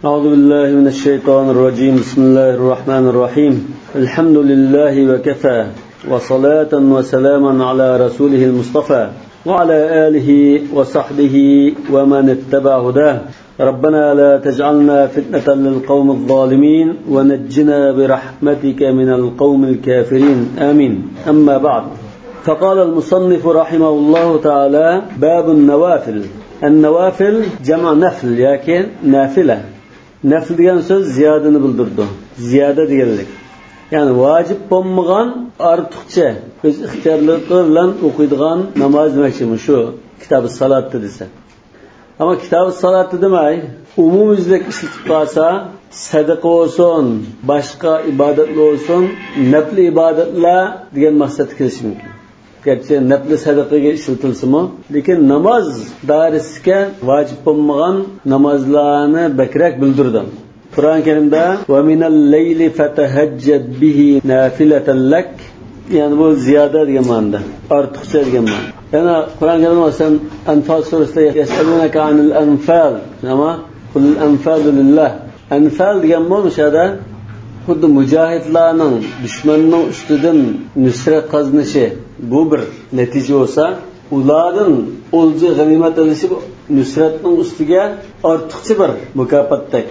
أعوذ بالله من الشيطان الرجيم بسم الله الرحمن الرحيم الحمد لله وكفى وصلاة وسلاما على رسوله المصطفى وعلى آله وصحبه ومن اتبع هداه ربنا لا تجعلنا فتنة للقوم الظالمين ونجنا برحمتك من القوم الكافرين آمين أما بعد فقال المصنف رحمه الله تعالى باب النوافل النوافل جمع نفل لكن نافلة نفل degan so'z ziyodani bildirdi. Ziyoda deganlik. Ya'ni vojib bo'lmagan ortiqcha o'z ixtiyorligi bilan o'qiydigan namoz demakchimi shu kitobi salotda desa. Ammo kitobi salotda demay, umumiylik ishlatib qolsa, sadaqa bo'lsin, boshqa ibodatlar bo'lsin, nafl ibodatlar degan maqsadga kirish mumkin. Gerçi nafl sadaqaga ishlatilsa-mu, lekin namoz dairasiga vojib bo'lmagan namozlarni bakrak bildirdi. Qur'on Karimda va minal layli fatahajjad bihi nafilatan lak, ya'ni bu ziyoda degan ma'noda, ortiqcha degan ma'no. Yana Qur'on Karimda sen Anfal surasida yasalunaka anil anfal, nima? Qul anfalu lillah. Anfal degan o'shada xuddi mujohidlarning dushmanning ustidan nusrat qozonishi bu bir natija bo'lsa, ulardan o'lja g'animat olishi nusratning ustiga ortiqcha bir mukofotdek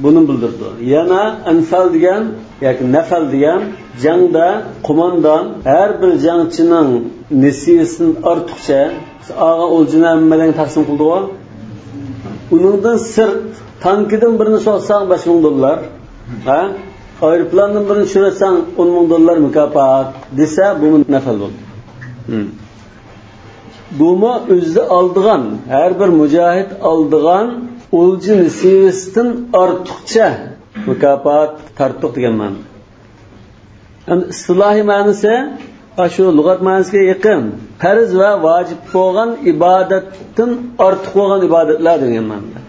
buni bildirdi. Yana anfal degan yoki nafal degan jangda qo'mondon har bir jangchining nisbasidan ortiqcha og'a o'ljini hammadan taqsim qildi-ku. Uningdan sirt tankidan birini so'tsang $5,000, ha? Aeroplandan birini tushiratsang $10,000 mukofot desa bu nafal bo'ldi. Bumi o'zi oldigan, har bir mujohid oldigan o'lji nisbasidan ortiqcha mukofot tartiq degan ma'no. Endi istilohiy ma'nosi shu lug'at ma'nosiga yaqin. Farz va vojib bo'lgan ibodatdan ortiq bo'lgan ibodatlar degan ma'noda.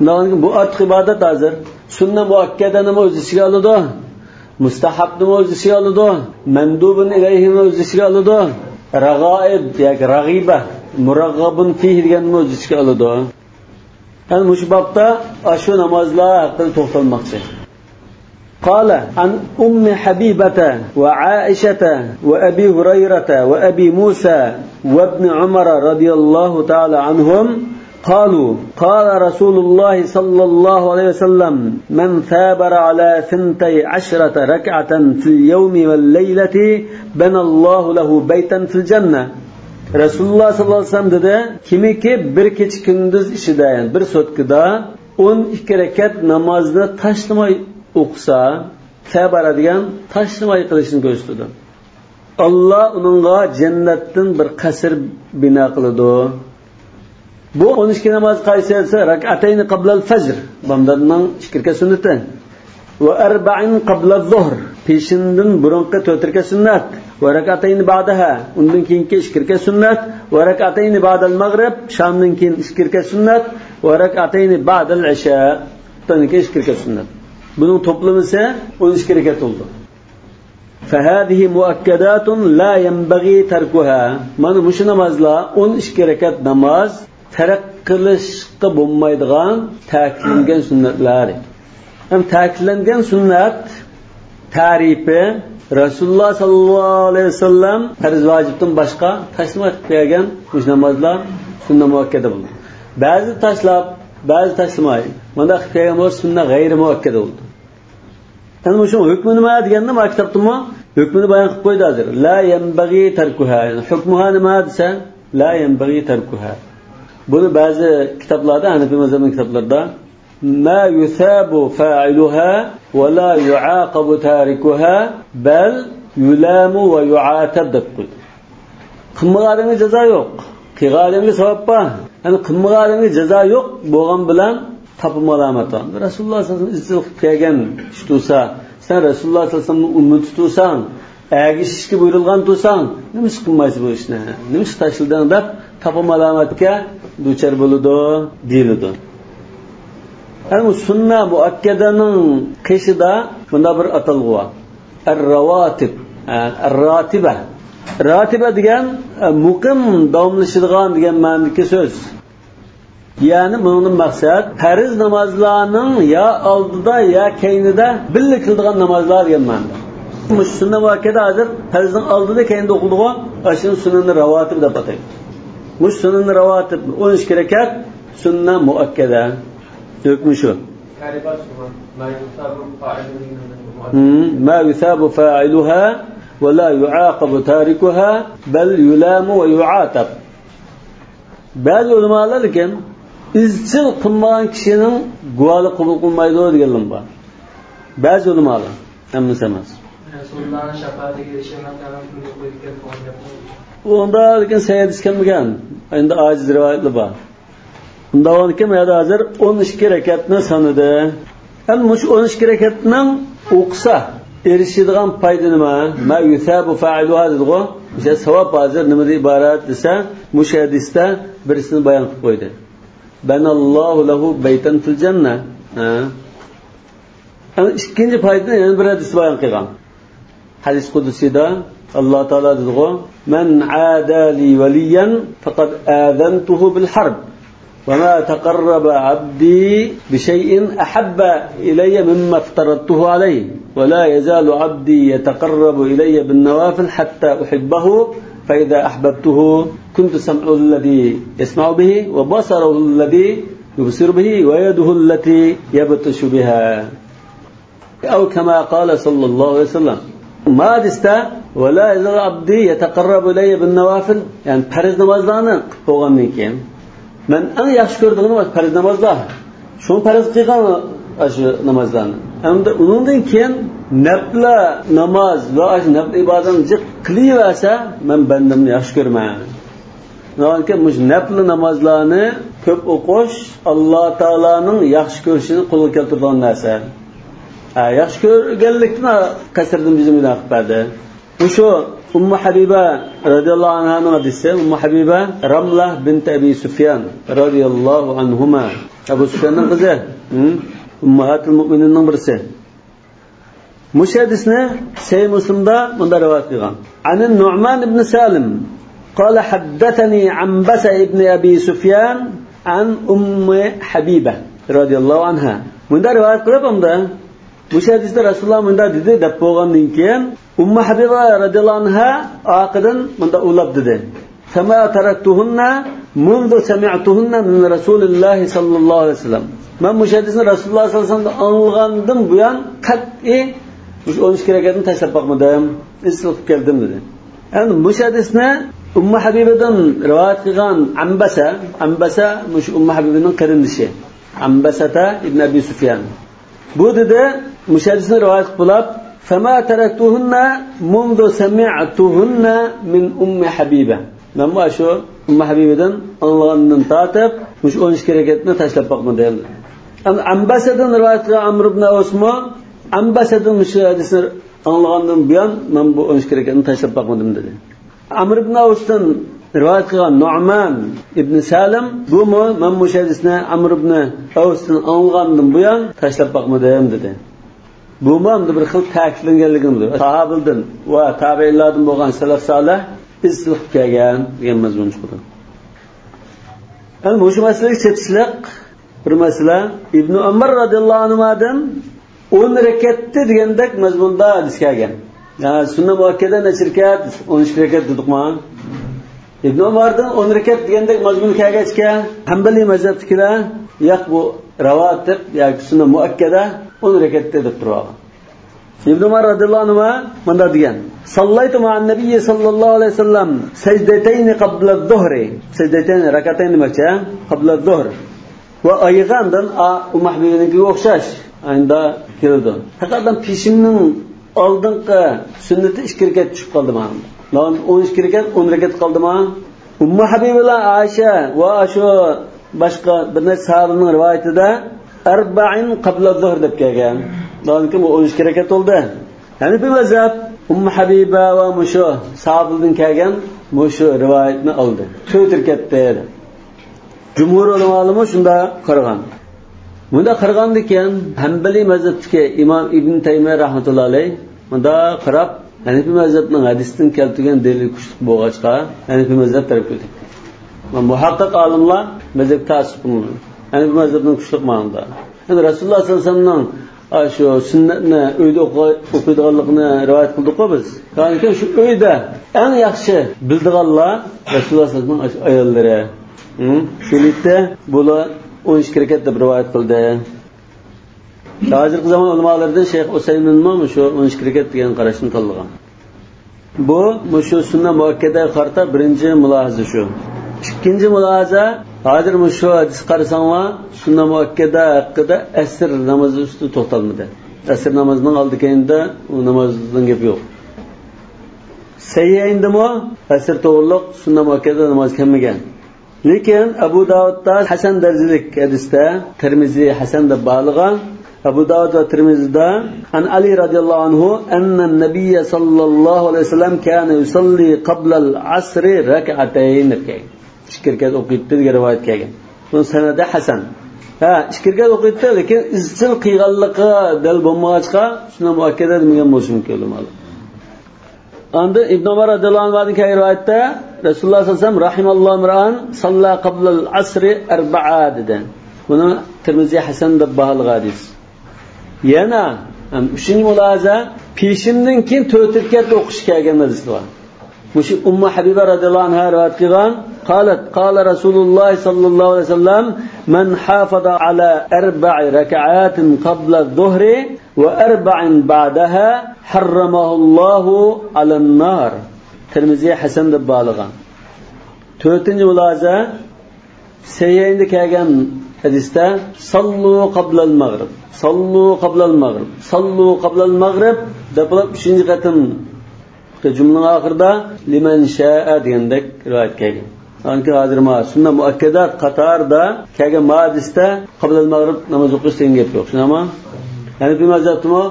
Nima bu ortiq ibodat hozir sunna muakkadani o'z ichiga oladi, mustahabni o'z ichiga oladi, mandubun ilayhini o'z ichiga oladi, rag'oib yoki rag'iba, muragg'abun fihi deganni o'z ichiga oladi. Yani shu bobda shu namozlar haqida to'xtalmoqchi. Qala an ummi habibata va aishata va abi hurayrata va abi musa va ibn umar radhiyallohu ta'ala anhum قالوا قال رسول الله صلى الله عليه وسلم من ثابر على 12 ركعة في اليوم والليلة بنى الله له بيتا في الجنة. Rasululloh sallallohu alayhi vasallam dedi, kimiki bir kecha kunduz ishida, yani bir sotkida 12 rakat namozni tashlamay o'qisa, sabara degan tashlamay qilishni ko'rsatdi. Alloh uningga jannatdan bir qasr bino qiladi. Bu 12 namoz qaysi esa rak'atayn qabla al-fajr, bamdanning 2 rakat sunnati va 4 qabla az-zuhr, peshindan burunqi 4 rakat sunnat va rak'atayn ba'daha, undan keyingi 2 rakat sunnat va rak'atayn ba'da al-maghrib, shamdan keyin 2 rakat sunnat va rak'atayn ba'da al-isha, undan keyin 2 rakat sunnat. Buning to'plami esa 12 rakat bo'ldi. فهذه مؤكدات لا ينبغي تركها. Mana bu namozlar 12 rakat namoz tark qilishga bo'lmaydigan ta'kidlangan sunnatlar. Ham ta'kidlangan sunnat tarifi Rasululloh sallallohu alayhi vasallam farz vojibdan boshqa tashlab qo'ygan bu namozlar sunna muakkada bo'ldi. Ba'zi tashlab, ba'zi tashlamay. Bunda qilgan sunna g'ayri muakkada bo'ldi. Ana shu hukmi nima deganda maktabdimi? Hukmini bayon qilib qo'ydi hozir. La yanbaghi tarkuha. Hukmuha nima desa? La yanbaghi tarkuha. Buni ba'zi kitoblarda, Hanafi mazhabining kitoblarida ma yusabu fa'iluha va la yu'aqabu tarikuha bal yulamu va yu'atab deb qo'ydi. Qilmaganingga jazo yo'q, qilganingga savob bor. Ya'ni qilmaganingga jazo yo'q bo'lgan bilan topim alomat bor. Rasululloh sallallohu alayhi vasallam izchil qilgan ish tursa, sen Rasululloh sallallohu alayhi vasallamni ummati tursan, agishishga buyurilgan tursan, nima ish qilmaysiz bu ishni? Nima ish tashilding deb topim alomatga duchor bo'ladi, deyiladi. Yani sunna muakkadaning qishida bunda bir atalg'i bor. Ar-rawatib, ar-ratiba. Ratiba degan muqim davomlashadigan degan ma'nodagi so'z. ya'ni bunun maqsad farz namozlarning ya oldida ya keynida birga qiladigan namozlar degan ma'noda. Bu sunna muakkada hozir farzning oldida keynida o'qiladigan ashun sunnani ravotib deb ataydi. Bu sunnani ravotib 12 rakat sunna muakkada hukmi shu. ما يثاب فاعلها ولا يعاقب تاركها بل يلام ويعاتب. Bazı ulamalar iken izchil qilmagan kishining guvohlik qabul qilmaydi deganlar bor. Bazı ulamalar hammasi emas. Rasulullohning shafaatiga erishmagan kunga qo'ygan qonunlar. Onda lekin sayyid iskanmagan. Endi ojiz rivoyatlar bor. Unda kim hozir 12 rakatni sanadi. Ham mush 12 rakatning o'qisa erishadigan foyda nima? Ma yusabu fa'iluha dedigo. O'sha savob hozir nimadan iborat desa, mush hadisda birisini bayon qilib qo'ydi. Banallohu lahu baytan fil janna. Ana ikkinchi foydani yana bir hadis bayon qilgan. Hadis qudusida Alloh taolo dedigo, "Man adali waliyan faqad adantuhu bil harb." وما تقرب عبدي بشيء أحب إلي مما افترضته عليه ولا يزال عبدي يتقرب إلي بالنوافل حتى أحبه فإذا أحببته كنت سمعه الذي يسمع به وبصره الذي يبصر به ويده التي يبطش بها أو كما قال صلى الله عليه وسلم. ما دستا ولا يزال عبدي يتقرب إلي بالنوافل يعني فرض namazlarni qilgandan keyin men eng yaxshi ko'rdigim farz namozlar. Shuni farz qilgan shu namozlarni. Hamda undan keyin nafla namoz va nafl ibodatni qilaversa, men bandamni yaxshi ko'raman. Chunki mush nafl namozlarni ko'p o'qish Alloh taolaning yaxshi ko'rishini qo'lga keltiradigan narsa. Yaxshi ko'rganlikni qasrdan bizga qilib berdi. Shu Ummu Habiba radhiyallohu anhaning hadisi. Ummu Habiba Ramlah bint Abi Sufyan radhiyallohu anhuma. Abu Sufyanning qizi, ummahatul mu'mininning birisi. Mush hadisni Sahih Muslimda bunda rivoyat qilgan. Anin Nu'man ibn Salim قال حدثني عنبسة ابن أبي سفيان عن أم حبيبة رضي الله عنها. Bunda rivoyat qilibimda mush hadisda Rasululloh bunda dedi deb bo'lgandan keyin Ummu Habiba radhiyallohu anha oqidan bunda ulab dedi. Fama taraktuhunna mundu sami'tuhunna min Rasulillah sallallohu alayhi vasallam. Men mush hadisni Rasululloh sallallohu alayhi vasallam anlagandim buyon qat'iy mush 12 rakatni tashlab qo'ymadim. Islib keldim dedi. Endi mush hadisni Ummu Habibadan rivoyat qilgan Ambasa mush Ummu Habibaning qarindishi. Ambasata ibn Abi Sufyan. Bu dedi mush hadisni rivoyat qilib فما تركتهن منذ سمعتهن من أم حبيبة. Men bu shu Ummu Habibadan anlagandan tortib, mush 12 rakatni tashlab qo'ymadim. Ambasadan rivoyat qilgan Amr ibn Osmo, Ambasadan mush hadisni anlagandan buyon men bu 12 rakatni tashlab qo'ymadim dedi. Amr ibn Osdan rivoyat qilgan Nu'man ibn Salim, bu men mush hadisni Amr ibn Osdan anlagandan buyon tashlab qo'ymadim dedi. Bu mamda bir xil ta'kidlanganligini sahobalardan va tabiinlardan bo'lgan salaf solih izlib kelgan degan mazmun chiqdi. Endi bu masalaga chetishliq bir masala Ibn Umar radhiyallohu anhudan 10 rakatni degandek mazmunda hadis kelgan. Yani sunna muakkada nechirkat 13 rakat dedikmi? Ibn Umardan 10 rakat degandek mazmun kelgachga Hanbali mazhabdagilar yo'q bu ravotib yoki sunna muakkada 10 rakatda deb turadi. Ibn Umar radhiyallohu anhu bunda degan: "Sallaytu ma'an nabiy sallallohu alayhi vasallam sajdatayn qabla az-zuhri." Sajdatayn rakatayn demakchi, qabla az-zuhr. Va aygandan Ummu Habibaga o'xshash anda keldi. Faqatdan peshimning oldingi sunnati 2 rakat tushib qoldi mana. Lan 12 rakat 10 rakat qoldimi? Ummu Habiba bilan Aisha va shu boshqa bir necha sahobaning rivoyatida 40 qabla az-zuhr deb kelgan. Lekin bu 12 rakat oldu. Yani bir mazhab Ummu Habiba va musho sahobadan kelgan musho rivoyatni oldi. 4 rakatda edi. Jumhur ulamolar shunda qaragan. Bunda qaragandan keyin Hanbali mazhabdagi Imom Ibn Taymiyya rahmatullohi alayh bunda qarab Hanifi mazhabning hadisdan keltirgan dalil kuchli bo'lg'achqa Hanifi mazhab tarafga o'tdi. Muhakkak alimlar mezhep tasip kılmıyor. Yani bu mezhebin güçlük manada. Yani Resulullah sallallahu aleyhi ve sellem'nin şu sünnetini öyde okuyduğanlıqını rivayet kıldık o biz. Yani ki şu öyde en yaxşı bildiğanlar Resulullah sallallahu aleyhi ve sellem'nin ayolları. Şöyle bunu 12 rekat deb rivayet kıldı. Hozirgi zaman ulamolardan Şeyh Usaymin şu 12 rekat degan qarashni tanlagan. Bu shu sunna muakkadaga qarta birinchi mulohaza shu. İkinci mulohaza hozir shu hadis qarasanglar sunna muakkada haqida asr namozi ustida to'xtalmadi. Asr namozining oldi keyinda u namozdan gap yo'q. Sayyindimi asr to'g'riliq sunna muakkada namoz kelmagan. Lekin Abu Davudda Hasan darajalik hadisda Tirmizi Hasan deb bog'lagan. Abu Davud ve Tirmizi'de an Ali radıyallahu anhu ennen nebiyye sallallahu aleyhi ve sellem kâne yusalli qablal asri rak'atayn derken. İşkirket okuyup diye rivayet kelgan. Bunun senede Hasan. İşkirket okuyup diye lekin izchil qiyganligi dal bo'lmag'achqa shuna muakkada degan bo'lishi mumkin bo'ladi. Anda İbn Umar radıyallahu anhu'dan rivayette Resulullah sallallahu aleyhi ve sellem rahimallahu imran salla qablal asri arba'a dedi. Bunu Tirmizi Hasan deb bog'lagan hadis. Yana 3-chi mulohaza peshindan keyin 4 rakat o'qish kelgan hadis bor. Mush Ummu Habiba radhiyallohu anha rivoyat qilgan, qala Rasululloh sallallohu alayhi vasallam man hafaza ala 4 rak'atin qabla adh-dhuhri wa 4 ba'daha harramahullohu alan-nar. Tirmizi Hasan deb bog'lagan. 4-chi mulohaza Sayyinda kelgan hadisda sallu qablal mag'rib sallu qablal mag'rib deb 3-chi qatim jumlaning oxirida liman sha'a degandek rivoyat kelgan. Anki hozir ma sunna muakkadat qatorida kelgan hadisda qablal mag'rib namoz o'qish degan gap yo'q. Shunami? Yani bir mazhabda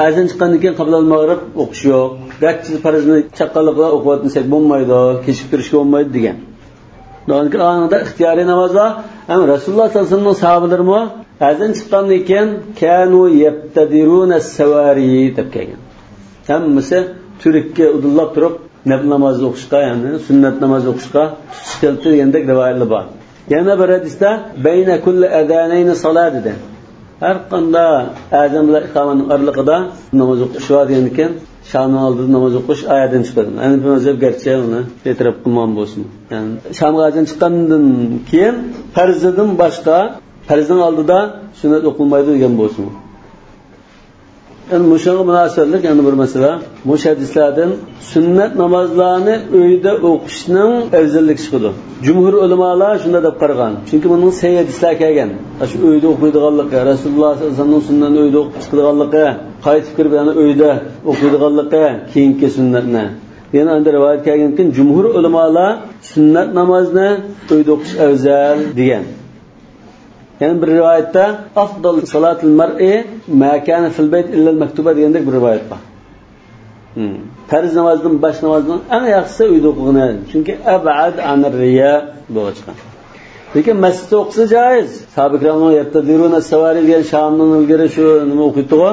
azan chiqqandan keyin qablal mag'rib o'qish yo'q. Garchi farzni chaqqanlikda o'qiyotsak bo'lmaydi, kechib turishga bo'lmaydi degan. Do'nki anında ixtiyoriy namozlar ham Rasululloh sallallohu alayhi vasallam sahobalarimi azan chiqqandan keyin kanu yabtadiruna as-sawari deb kelgan. Hammasi turikka udullab turib nafl namoz o'qishga, ya'ni sunnat namoz o'qishga tutildi degandek rivoyatlar bor. Yana bir hadisda bayna kulli adanayn salat dedi. Har qanday azan bilan iqomaning oralig'ida namoz o'qish va degan ekan. Şam'ın aldığı namaz okuş ayetden çıkardım. Yani bir mazhab gerçi onu etraf kılmam olsun. Yani Şam'ın ayetden çıkandan keyin farzdan başka farzdan aldıda sünnet okunmaydı degan olsun. Yani muşağa münasebetlik yani bir mesela muş hadislerden sünnet namazlarını öyde okuşning afzallik çıkıdı. Cumhur ulamalar şunda deb qaragan. Çünkü bunun sahih hadislar kelgan. Şu öyde okuydiganligi, Rasululloh sallallohu alayhi vasallam sunnatini öyde o'qib chiqadiganligi, qaytib kirib yana öyde okuydiganligi, keyingi sunnatni. Yana anda rivoyat kelganki, cumhur ulamalar sunnat namozini öyde o'qish afzal degan. Yani bir rivayette afdal salatul mar'i ma kana fil bayt illa al-maktuba degandek bir rivayet var. Farz namozdan baş namozdan eng yaxshisi uyda o'qilgan. Chunki ab'ad anir riya bo'lgan. Lekin masjidda o'qisa joiz. Sabiqlarning yabtadiruna as-sawari degan Shamdan ilgari shu nima o'qiydi-ku?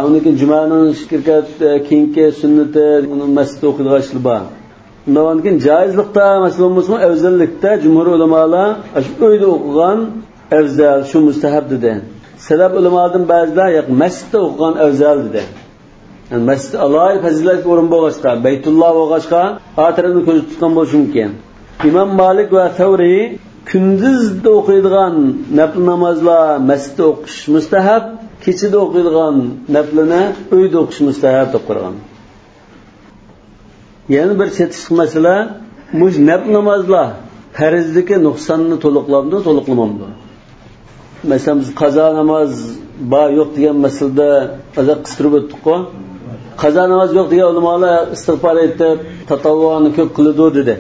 Uniki jumaning shirkat keyingi sunnati uni masjidda o'qiydigan ishlar bor. Undan keyin joizlikda, masalan, musulmon afzallikda jumhur ulamolar shu uyda o'qigan afzal, shu mustahab dedi. Salaf ulamolardan ba'zilar yo'q, masjidda o'qigan afzal dedi. Yani masjid Alloh fazilat o'rin bo'lg'achqa, Baytulloh bo'lg'achqa, xatirini ko'z tutgan bo'lishi mumkin. Imom Malik va Savri kunduzda o'qiydigan nafl namozlar masjidda o'qish mustahab, kechida o'qiydigan naflini uyda o'qish mustahab deb qo'ygan. Yana bir chetishli masala, bu nafl namozlar farzdagi nuqsonni to'liqlamamdi. Mesela biz qazo namoz bor yo'q degan masalada azab qistirib o'tdik-ku. Qazo namoz yo'q degan ulamolar istig'for etib, tatavvuni ko'p qiladi dedi.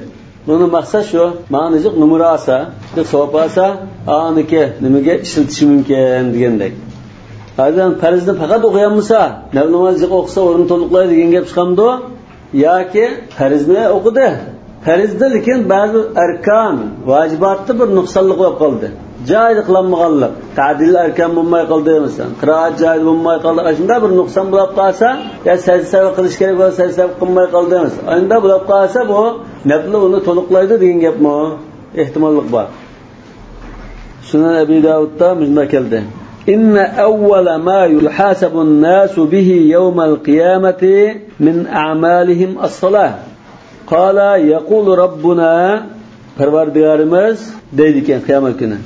Buni maqsad shu, ma'nijiq numara olsa, savob olsa, aniki nimaga ishlatish mumkin degandek. Hozir farzni faqat o'qiganmisa, nafl namozni o'qisa o'rin to'liqlaydi degan gap chiqamdi yoki farzni o'qidi. Farzda lekin ba'zi arkan, vojibotda bir nuqsonlik bo'lib qoldi. Joyida qilinmaganlik, ta'dil arkan bo'lmay qoldi masalan, qiroat joyida bo'lmay qoldi. Shunda bir nuqson bo'lib qolsa, ya sajda qilish kerak bo'lsa, sajda qilmay qoldi masalan. Unda bo'lib qolsa bu nafl uni to'liqlaydi degan gapmi? ehtimollik bor. Sunan Abi Davudda mujma keldi. Inna awwala ma yuhasabu an-nasu bihi yawm al-qiyamati min a'malihim as-salah. Qala yaqulu Rabbuna Parvardigorimiz deydi ekan qiyomat kuni.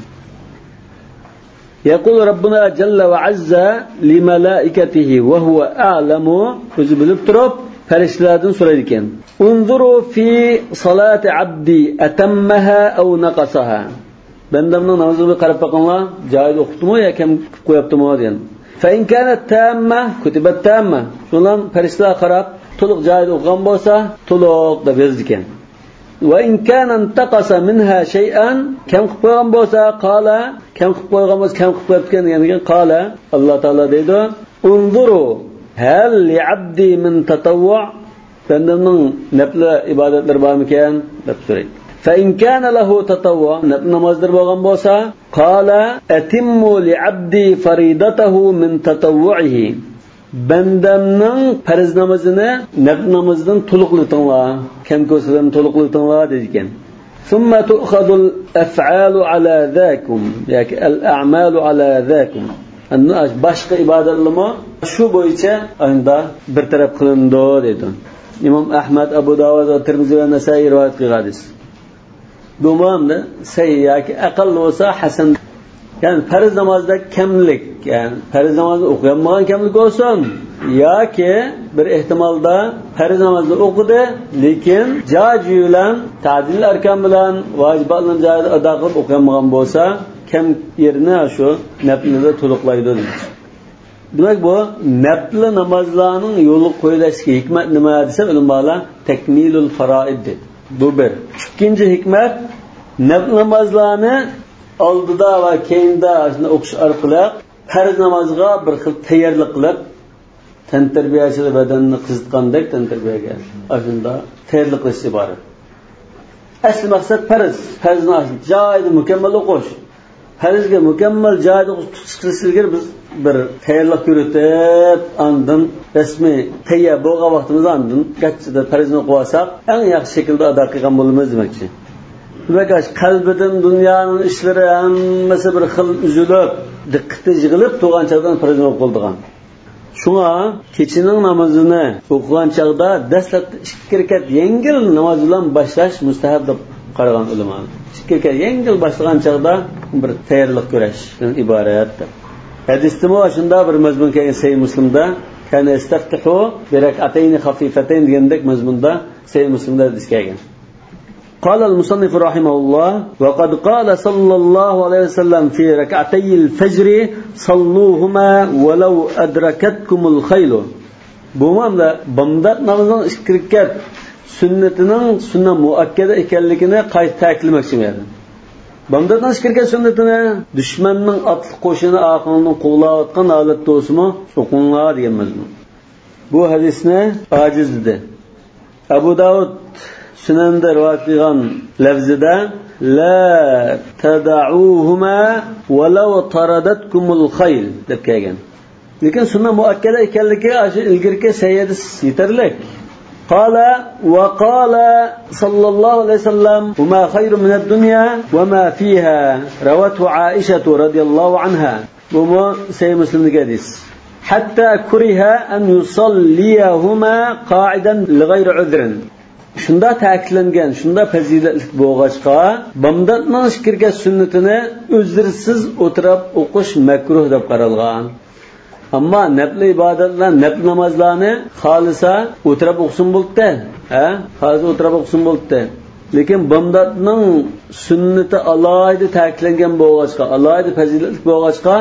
Yaqulu Rabbuna jalla va azza li malaikatihi va huwa a'lamu, o'zi bilib turib farishtalardan so'raydi ekan. Unzuru fi salati abdi atammaha aw naqasaha. Bandamning namoziga qarab boqinglar, joyida o'qitdimi yo kam qilib qo'yaptimi degan. Fa in kanat tamma kutibat tamma. Shundan farishtalar qarab to'liq joyida o'qigan bo'lsa, to'liq deb yozdi ekan. Va in kana intaqasa minha shay'an, kam qilib qo'ygan bo'lsa, qala, kam qilib qo'ygan bo'lsa, kam qilib qo'yibgan degan qala, Alloh taolo deydi, unzuru hal li abdi min tatawwu', bandamning nafl ibodatlar bormikan deb so'raydi. Fa in kana lahu tatawwu', nafl namozlar bo'lgan bo'lsa, qala atimmu li abdi faridatahu min tatawwu'ihi. Bandamning farz namozini nafl namozidan to'liqlatinglar, kam ko'rsadan to'liqlatinglar degan. Summa tu'khadhu al-af'alu ala zakum, yoki al-a'malu ala zakum. Boshqa ibodatlarmi shu bo'yicha unda bir taraf qilindi dedi. Imom Ahmad, Abu Dawud va Tirmizi va Nasa'iy rivoyat qilgan hadis. Bu ma'noda sayyi yoki aql bo'lsa hasan. Yani farz namozda kamlik, yani farz namozni o'qiganmagan kamlik bo'lsin yoki bir ehtimolda farz namozni o'qidi, lekin joji bilan ta'dil arkan bilan vojiblarni joyida ado qilib o'qiganmagan bo'lsa, kam yerini shu naflida to'liqlaydi deydi. Demak bu nafl namozlarning yo'li qo'yilishiga hikmat nima desa, ulamlar takmilul faroid dedi. Bu bir. Ikkinchi hikmat, nafl namozlarni oldida va keyinda shuni o'qish orqali farz namozga bir xil tayyorlik qilib, tan tarbiyachili badanni qizitgandek tan tarbiyaga shunda tayyorlik qilish iborat. Asl maqsad farzni joyida mukammal o'qish. Farzga mukammal joyida o'qishga biz bir tayyorlik ko'rib, andin rasmiy tayyor bo'lgan vaqtimizda andin qachchida farzni o'qib olsak, eng yaxshi shaklda ado qilgan bo'lamiz demakchi. Demak, qalbidan dunyoning ishlari hammasi bir xil uzilib, diqqati yig'ilib turgan chaqda farzni o'qib qoldigan. Shunga kechining namozini o'qigan chaqda dastlabda 2 rakat yengil namoz bilan boshlash mustahab deb qaragan ulamolar. 2 rakat yengil boshlagan chaqda bir tayyorlik ko'rishdan iboratdir. Hadisda shunda bir mazmun kelgan Sahih Muslimda, kana istaftihu bi rak'atayn khafifatayn degandek mazmunda Sahih Muslimda hadis kelgan. قال المصنف رحمه الله وقد قال صلى الله عليه وسلم في ركعتي الفجر صلوهما ولو أدركتكم الخيل. Bu ma'noda bomdod namozining 2 rakat sunnatining sunnat muakkada ekanligini qayta ta'kidlamoqchi edim. Bomdodning 2 rakat sunnatini dushmanning otliq qo'shini oqilni quvlayotgan holatda o'simi o'qinglar degan mazmun. Bu hadisni ojiz dedi. Abu Dawud Sunanda rivoyat qilgan lafzida la tad'uhuma walau taradatkumul khayl deb kelgan. Lekin sunnat muakkada ekanligi shu ilgirki sayyidi yetarlik. Qala va qala sallallohu alayhi vasallam huma khayrun min ad-dunya wa ma fiha rawatu Aisha radhiyallohu anha. Bu Sahih Muslimdagi hadis. Hatta kuriha an yusalliyahuma qa'idan li ghayri udrin. Shunda ta'kidlangan, shunda fazilatli bo'lg'achqa, bomdodning shikirga sunnatini uzrsiz o'tirib o'qish makruh deb qaralgan. Ammo nafl ibodatlar, nafl namozlarni xolisa o'tirib o'qsin bo'ldi. Hozir o'tirib o'qsin bo'ldi. Lekin bomdodning sunnati alohida ta'kidlangan bo'lg'achqa, alohida fazilatli bo'lg'achqa,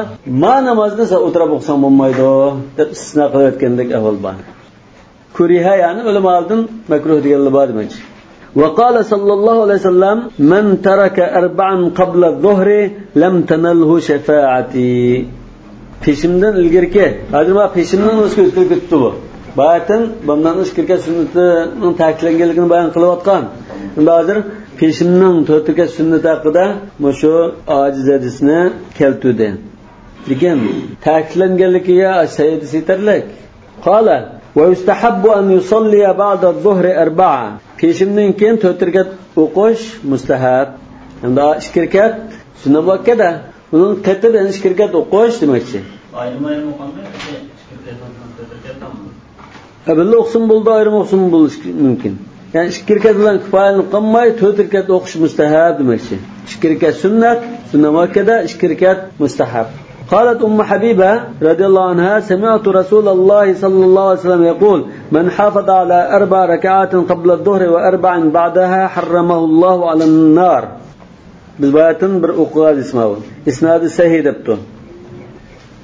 ma namozni o'tirib o'qsan bo'lmaydi deb istisno qilayotgandek ahvol bor. Kuriha yani ulamalardan makruh deganlar bor demak. Va qala sallallohu alayhi vasallam man taraka arba'an qabla az-zuhri lam tanalhu shafaati. Peshimdan ilgirki, hozir ma peshimdan o'zga ketdi bu. Bayatdan bundan ishkirga sunnatining ta'kidlanganligini bayon qilayotgan. Unda hozir peshimning 4 rakat sunnati haqida shu ojiz hadisni keltirdi. Lekin ta'kidlanganligiga sayyid yetarlik. Qala ويستحب أن يصلي بعد الظهر 4. Peşimden keyin 4 rakat o'qish mustahab. Endi 2 rakat sunna muakkada. Bunun qatib endi 2 rakat o'qish demakchi. Ayrım o'qanda 2 rakatdan Abilla o'qsin bo'ldi, ayrim o'qsin bo'lishi mumkin. Yani 2 rakat bilan kifoyalanib qolmay 4 rakat o'qish mustahab demakchi. 2 rakat sunnat, sunna muakkada, 2 rakat mustahab. قالت أم حبيبة رضي الله عنها سمعت رسول الله صلى الله عليه وسلم يقول من حافظ على 4 ركعات قبل الظهر و4 بعدها حرمه الله على النار. بالباتن بالأقوال اسمه إسناد سهي دبته.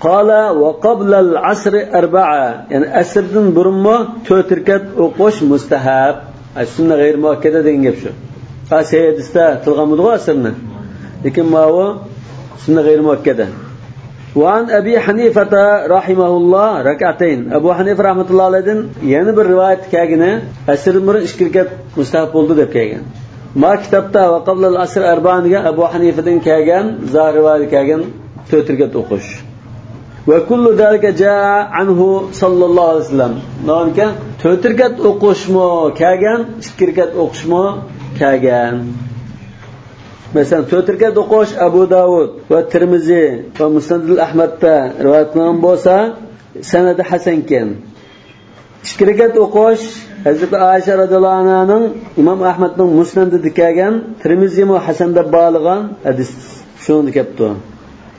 قال وقبل العصر 4 يعني أسردن برمه 4 ركعات أقوش مستحب. السنة غير مؤكدة دينجب شو سيد استا تلغمدوا أسرنا لكن ما هو سنة غير مؤكدة. وعن أبي حنيفة رحمه الله ركعتين. أبو حنيفة رحمة الله عليه يعني بالرواية كاغنة أسر مرن 2 ركعات مستحب oldu deb kelgan. Ma kitapta ve qabla al-asr 4 degan Abu Hanifa'dan kelgan, zahir rivoyat kelgan 4 rakat o'qish. Ve kullu zalika jaa anhu sallallohu alayhi vasallam. Nonka 4 rakat o'qishmi kelgan, 2 rakat o'qishmi kelgan. Mesela 4 rakat o'qish Abu Davud va Tirmizi va Musnad al-Ahmadda rivoyat qilingan bo'lsa, sanadi hasan ekan. 2 rakat o'qish Hazrat Aisha radhiyallohu anhaning Imom Ahmadning Musnadida kelgan, Tirmizi va Hasanda bo'lgan hadis shuni kelibdi.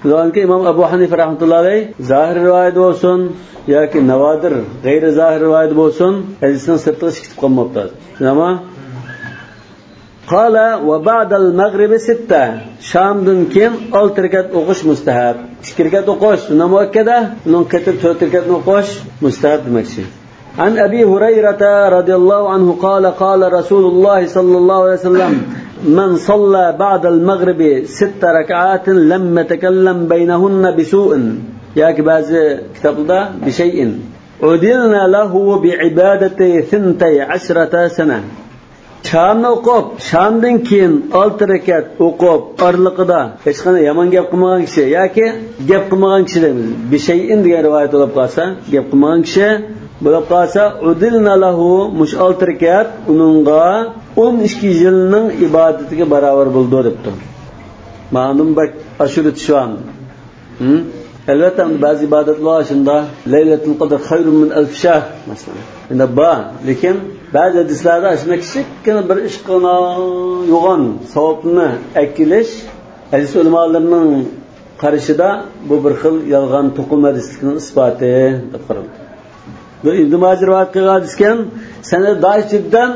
Çünkü İmam Abu Hanife rahmetullahi aleyh zahir rivayet olsun yoki navadir gayri zahir rivayet olsun hadisning sirtiga chiqib qolmoqda. Ama qala va ba'dal mag'ribi 6 shamdan keyin 6 rakat o'qish mustahab. 2 rakat o'qish sunna muakkada, uning qatib 4 rakat o'qish mustahab demakchi. عن أبي هريرة رضي الله عنه قال قال رسول الله صلى الله عليه وسلم من صلى بعد المغرب 6 ركعات لم يتكلم بينهن بسوء ياك بعض كتابda بشيء عدلنا له بعبادة 12 سنة. Şamni o'qib, shamdan keyin 6 rakat o'qib, orliqida hech qanday yomon gap qilmagan kishi yoki gap qilmagan kishi deymiz. Bishayin degan rivoyat olib qolsa, gap qilmagan kishi bo'lib qolsa, udilna lahu mush 6 rakat uningga 12 yilning ibodatiga barobar bo'ldi debdi. Ma'lum bak ashuri tushwan. Albatta ba'zi ibodatlar shunda Laylatul Qadr xayrun min alf shahr masalan. Endi ba, lekin ba'zi hadislarda shuna kichikgina bir ish qilna yo'g'on savobni akilish hadis ulamolarining qarashida bu bir xil yolg'on to'qilmadislikning isboti deb qaraldi. Bu Ibn Majah rivoyat qilgan ekan, sanad daishdan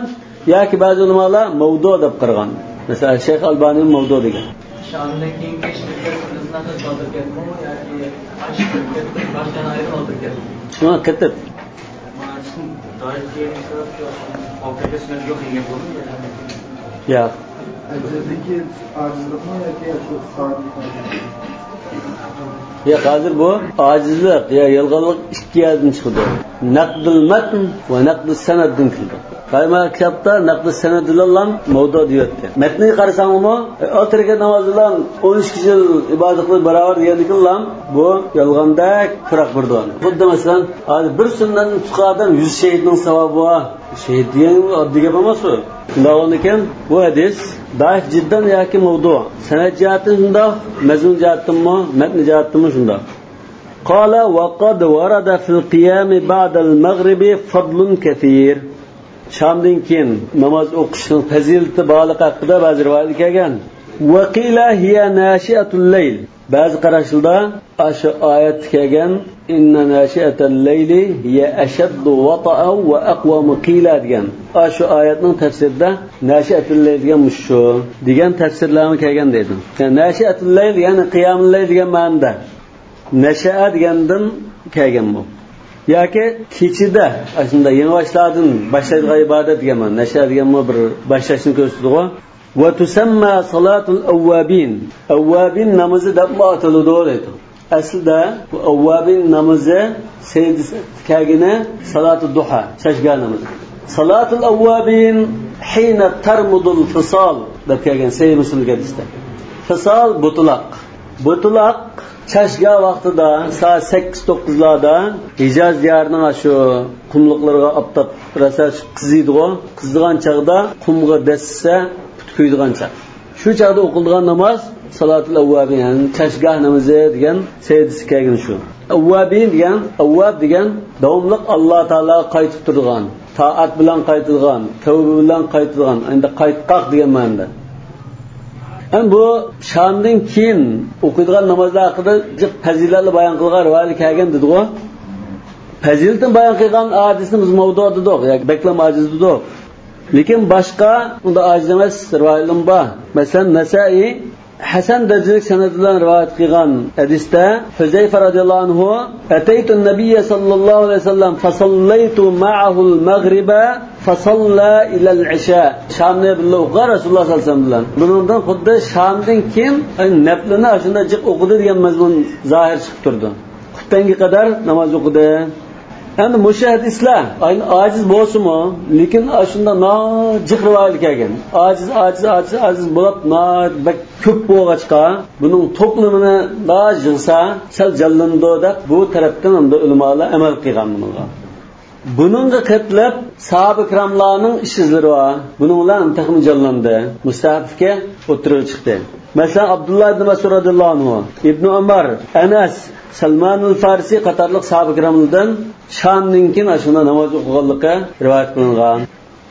yoki ba'zi ulamolar mavdu deb qaragan. Masalan, Shayx Albani mavdu degan. Shamdan keyin kechlikka xizmatni qoldirganmi yoki ashirga boshdan ayirib oldirgan? Shuna ketib. Ya. Ya hozir bu ojizlik ya yolg'onlik ikki yerdan chiqdi. Naqdul matn va naqdus sanaddan keldi. Qayma kitobda naqdus sanad bilan mavdu deyapti. Matnni qarasangmi, 6 rakat namoz bilan 12 yil ibodat qilib barobar degandikilar bu yolg'onda firaq birdi. Xuddi masalan, hozir bir sunnatni tutqadan 100 shahidning savobi bor. Shahid degan oddiy gap emas bu. Shundan ekan bu hadis daif jiddan yoki mavdu. Sanad jihatdan shunda, mazmun jihatdanmi, matn jihatdanmi shunda. قال وقد ورد في القيام بعد المغرب فضل كثير. Shamdan keyin namoz o'qishning fazilati baliq haqida ba'zi rivoyatlar kelgan. Waqila hiya nashi'atul layl. Ba'zi qarashlarda shu oyat kelgan inna nashi'atal layli hiya ashaddu wata'an wa aqwamu qila degan. Shu oyatning tafsirida nashi'atul layl degan mushu degan tafsirlarni kelgan deydi. Yani nashi'atul layl ya'ni qiyamul layl degan ma'noda. Nasha'a degandan kelgan bu. Yoki kechida shunda yengilashlardan boshlaydigan ibodat degan ma'no. Nasha'a degan bir boshlashni ko'rsatadi. Va tusamma salatul awwabin. Awwabin namozi deb ataladi deydi. Aslida bu awwabin namozi kelgani salatul duha, shashga namozi. Salatul awwabin hina tarmudul fisal deb kelgan Sahih Muslim hadisda. Fisal butlaq. Butlaq chashga vaqtida soat 8-9larda Hijaz diyarining shu qumliqlarga optab rasa qiziydi-ku. Qizdigan chaqda qumga dassa kuydigan chaq. shu chaqda o'qilgan namoz salatul avvabin, ya'ni chashgoh namozi degan sayyidisi kelgan shu. Avvabin degan, avvab degan davomli Alloh taolo qaytib turgan, toat bilan qaytilgan, tavba bilan qaytilgan, endi qaytqoq degan ma'noda. Bu Shamdan keyin o'qilgan namozlar haqida fazilatli bayon qilgan rivoyat kelgan dedi-ku. Fazilatni bayon qilgan hadisni biz mavdu dedik, yoki beklam ajiz dedik. Lekin boshqa unda ajiz emas rivoyatlar bor. Masalan, Nasai Hasan darajalik sanad bilan rivoyat qilgan hadisda Huzayfa radhiyallohu anhu ataytu an-nabiy sallallohu alayhi vasallam fa sallaytu ma'ahu al-maghriba fa salla ila al-isha. Shamni billah o'qir Rasululloh sallallohu alayhi vasallam. Bundan xuddi Shamdan keyin naflini shunda jiq o'qidi degan mazmun zohir chiqib turdi. Xutbanga qadar namoz o'qidi. Endi mushahid islam ayni ojiz bo'lsa-mu, lekin shunda nojiq rivoyat kelgan. Ojiz bo'lib, bak ko'p bo'lg'achqa, buning to'plamini yig'sa, sal jallandi deb bu tarafdan ham ulamolar amal qilgan bunga. Buningga qatlab sahoba ikramlarning ish izlari bor. Buning bilan taxmin jallandi. Mustahafga o'tirib chiqdi. Masalan, Abdullah ibn Mas'ud radhiyallohu anhu, Ibn Umar, Anas, Salman al-Farisi qatorliq sahoba ikramlardan Shamdan keyin ashuna namoz o'qiganligi rivoyat qilingan.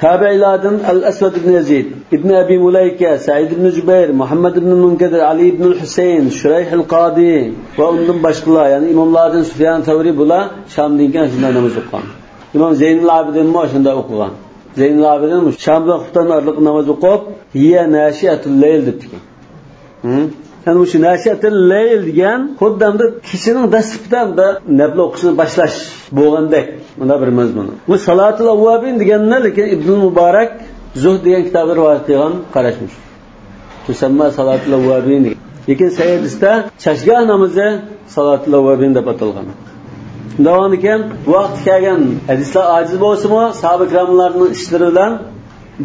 Tabi'iylardan Al-Aswad ibn Yazid, Ibn Abi Mulayka, Sa'id ibn Jubayr, Muhammad ibn Munkadir, Ali ibn al-Husayn, Shurayh al-Qadi va undan boshqalar, ya'ni imomlardan Sufyan Tavri bular Shamdan keyin ashuna namoz o'qigan. İmam Zeynul Abidin mo shunda o'qigan. Zeynul Abidin Shamda xuftan orliq namoz o'qib, "Ya nashiatul layl" debdi. Yani şu nashiatul layl degan xuddamda kishining dastlabdan nafl o'qishni boshlash bo'lgandek. Bunda bir mazmun. Bu salatul avvabin deganni lekin Ibn Mubarak Zuhd degan kitobda rivoyat qilgan qarashmish. Tusamma salatul avvabin. Lekin sayyidisda chashgoh namozi salatul avvabin deb atalgan. Davom ekan vaqt kelgan hadislar ojiz bo'lsa-mu, sahoba ikramlarning ishlari bilan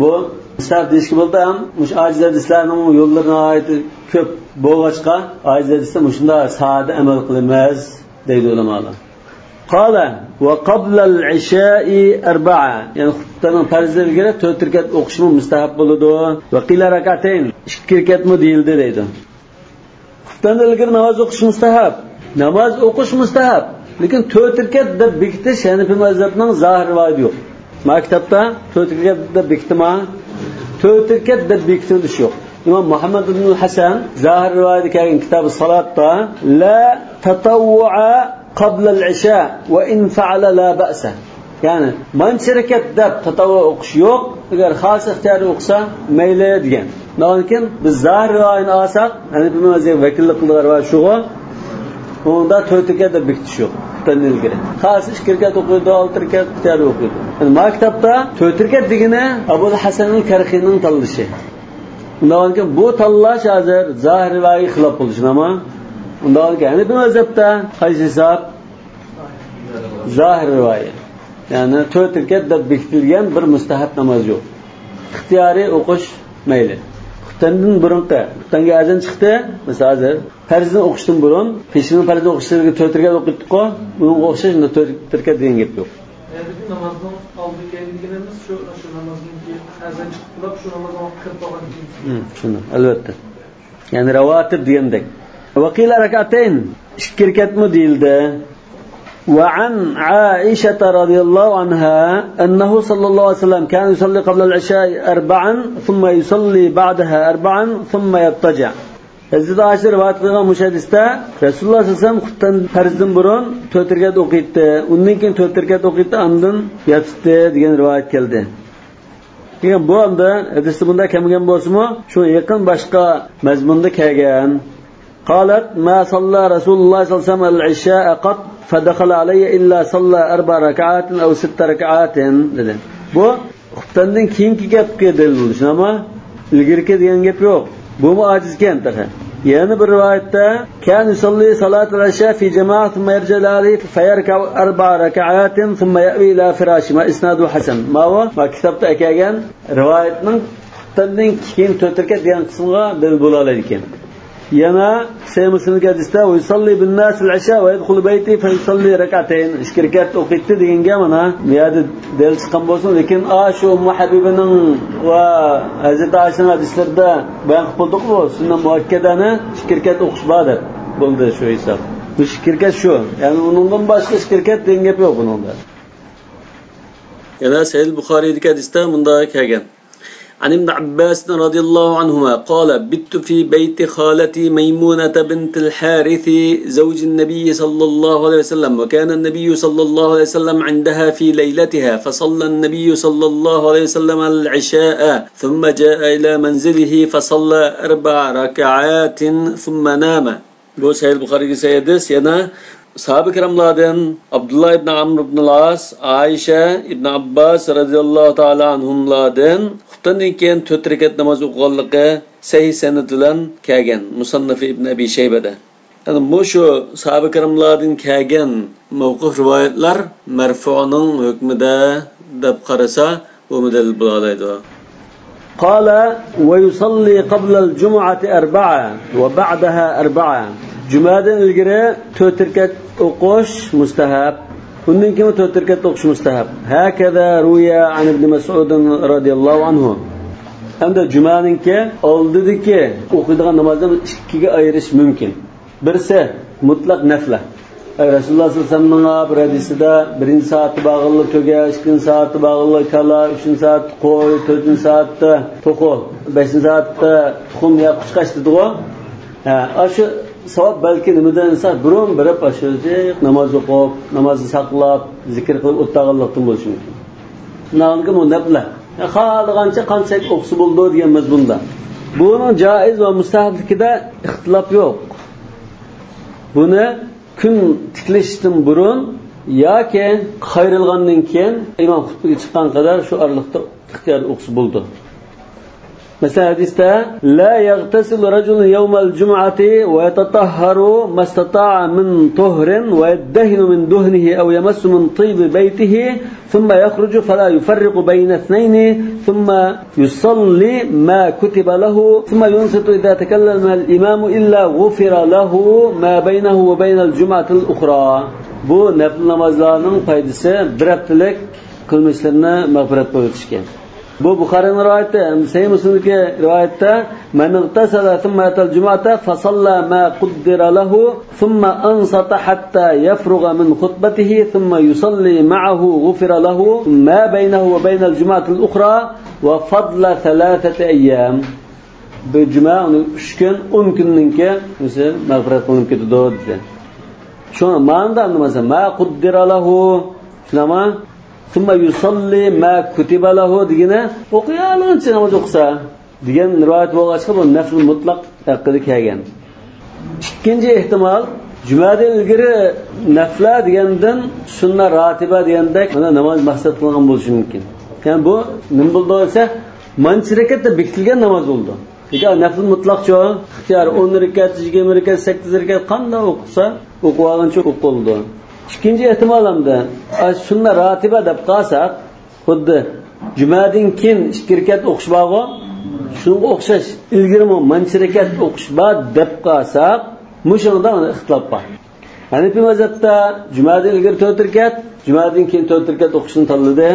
bu istab deyishki bo'ldi ham, mush ojiz hadislarning yo'llarini aytib ko'p bo'lg'achqa, ojiz hadislar shunda saada amal qilmas deydi ulamolar. Qala va qabla al-isha'i arba'a, ya'ni xutbaning farzlariga 4 rakat o'qishmi mustahab bo'ladi va qila rak'atayn, 2 rakatmi deyildi deydi. Xutbadan ilgari namoz o'qish mustahab, namoz o'qish mustahab. Lekin 4 rakat deb bekitish Hanafi mazhabining zohir rivoyati yo'q. Maktabda 4 rakat deb bekitima, 4 rakat deb bekitilish yo'q. İmam Muhammad ibn Hasan zohir rivoyati kelgan kitobi salatda la tatawwu'a qabla al-isha wa in fa'ala la ba'sa. Ya'ni mancha rakat deb tatawwu o'qish yo'q, agar xos ixtiyoriy o'qisa mayli degan. Lekin biz zohir rivoyatni olsak, Hanafi mazhabi vakillik qilgan va shug'a onda 4 rakat deb bekitish yo'q. Tanilgiri. Xos 2 rakat o'qiydi, 6 rakat ixtiyoriy o'qiydi. Yani maktabda 4 rakat degani Abu Hasan al-Karxining tanlashi. Undan keyin bu tanlash hozir zohir rivoyatga xilof bo'lishi nima? Undan keyin Hanafi mazhabda qaysi hisob? Zohir rivoyat. Ya'ni 4 rakat deb bekitilgan bir mustahab namoz yo'q. Ixtiyoriy o'qish mayli. Xutbandan burunqa, xutbanga azon chiqdi, masalan hozir farzni o'qishdan burun, peshin farzni o'qishga 4 rakat o'qitdik-ku, bunga o'xshashda 4 rakat degan gap yo'q. Yani bu namazdan aldı geldiğimiz şu namazın ki azan çıkıp şu namazdan kırp olgan. Şunu, albatta. Yani ravatib degandek. Va qila rak'atayn, 2 rakatmi deyildi. وعن عائشة رضي الله عنها أنه صلى الله عليه وسلم كان يصلي قبل العشاء 4 ثم يصلي بعدها 4 ثم يضطجع. Hazrat Aisha rivoyat qilgan mushadisda Rasululloh sollallohu alayhi vasallam xutdan farzdan burun 4 rakat o'qiydi, undan keyin 4 rakat o'qiydi, undan yotibdi degan rivoyat keldi. Degan bu hamda hadisda bunda kelgan bo'lsa-mu, shu yaqin boshqa mazmunda kelgan. قالت ما صلى رسول الله صلى الله عليه وسلم العشاء قط فدخل علي إلا صلى 4 ركعات أو 6 ركعات dedi. Bu xutdandan keyingi gapga dalil bo'lish, ama ilgirki degan gap yo'q. Bu mu ajizkan taqa. Yani bir rivayette kan yusalli salatul isha fi jama'at thumma yarja fayarka 4 rak'at thumma ya'i ila firashi ma isnadu hasan. Ma va kitobda kelgan rivoyatning xutdandan keyin 4 rakat degan qismga dalil bo'la oladi ekan. yana Sahih Muslimga hadisda "Yusalli bin-nas al-isha va yadkhulu bayti fa yusalli rak'atayn." 2 rakat o'qiydi deganga mana bu yerda dalil chiqqan bo'lsin, lekin shu Ummu Habibaning va Hazrat Aishaning hadislarida bayon qildik-ku, sunnat muakkadani 2 rakat o'qish bor bo'ldi shu hisob. Bu 2 rakat shu. Ya'ni undan boshqa 2 rakat degan gap yo'q buningda. Yana Sahih Buxoriyda hadisda bunda kelgan. عن ابن عباس رضي الله عنهما قال: بت في بيت خالتي ميمونة بنت الحارث زوج النبي صلى الله عليه وسلم، وكان النبي صلى الله عليه وسلم عندها في ليلتها، فصلى النبي صلى الله عليه وسلم العشاء ثم جاء إلى منزله فصلى 4 ركعات ثم نام. Bu Sahih Buxoriga sayyidiz. Yana Sahabe kiramlardan Abdullah ibn Amr ibn al-As, Aisha ibn Abbas radhiyallohu ta'ala anhumlardan xuftandan keyin 4 rakat namoz o'qiganligi sahih sanad bilan kelgan Musannaf ibn Abi Shaybada. Yani bu shu sahabe kiramlardan kelgan mavquf rivoyatlar marfu'ning hukmida deb qarasa bu model bo'laydi. Qala va yusalli qabla al-jum'ati 4 va ba'daha 4. Jumadan ilgari 4 rakat o'qish mustahab. Undan keyin 4 rakat o'qish mustahab. Hakaza ruya an ibn Mas'ud radhiyallohu anhu. Hamda jumaninki oldidagi o'qiydigan namozni 2 ga ayirish mumkin. Birisi mutlaq nafla. Rasululloh sollallohu alayhi vasallamning bir hadisida 1-soatda bag'illi to'gash, 2-soatda bag'illi kala, 3-soatda qo'y, 4-soatda to'qi, 5-soatda tuxum yo'q chiqash dedi-ku. Shu savab balki nimadan inson burun birib ashyo'dek namoz o'qib, namozni saqlab, zikr qilib o'tag'anlikdan bo'lishi mumkin. Nanga mundabla. Xohlagancha qancha o'qisa bo'ldi degan mazmunda. Buning joiz va mustahabligida ixtilof yo'q. Buni kun tiklashdan burun yoki qayrilgandan keyin imom xutbaga chiqqan qadar shu aralıqda ixtiyor o'qisa bo'ldi. Mesela hadiste la yagtasil rajul yawmal jum'ati ve yatatahharu mastata'a min tuhrin ve yaddahinu min duhnihi aw yamassu min tib baytihi thumma yakhruju fala yufarriqu bayna ithnayni thumma yusalli ma kutiba lahu thumma yunsitu idha takallama al-imam illa ghufira lahu ma baynahu ve bayna al-jum'ati al-ukhra. Bu nafl namozlarning foydasi bir haftalik qilmishlarni mag'firat bo'lishgan. Bu Buxoriyning rivoyati, Sahih Muslimning rivoyatida man igtasala thumma atal jum'ata fa salla ma qaddara lahu thumma ansata hatta yafruga min khutbatihi thumma yusalli ma'ahu ghufira lahu ma baynahu wa bayna al-jum'ati al-ukhra wa fadla 3 ayyam. Bu juma 3 kun 10 kunninki o'zi mag'firat qilinib ketadi dedi. Shuni ma'noda nimasi? Ma qaddara lahu shunama thumma yusalli ma kutiba lahu degina o'qiyalancha namoz o'qisa degan rivoyat bo'lg'achqa bu nafl mutlaq haqida kelgan. Ikkinchi ehtimol jumadan ilgari nafla degandan sunna rotiba degandek mana namoz maqsad qilingan bo'lishi mumkin. Ya'ni bu nima bo'ldi desa manchi rakatda bekitilgan namoz bo'ldi. Agar nafl mutlaqcha ixtiyor 10 rakat, 20 rakat, 8 rakat qanday o'qisa o'qib olgancha o'qib bo'ldi. İkinci ehtimal hamda sunna ratiba deb qalsak, xuddi jumadan keyin 2 rakat o'qish bog'i, shunga o'xshash ilgirmi manchi rakat o'qish bor deb qalsak, mushunda ixtilof bor. Hanifiy mazhabda jumadan ilgari 4 rakat, jumadan keyin 4 rakat o'qishni tanladi.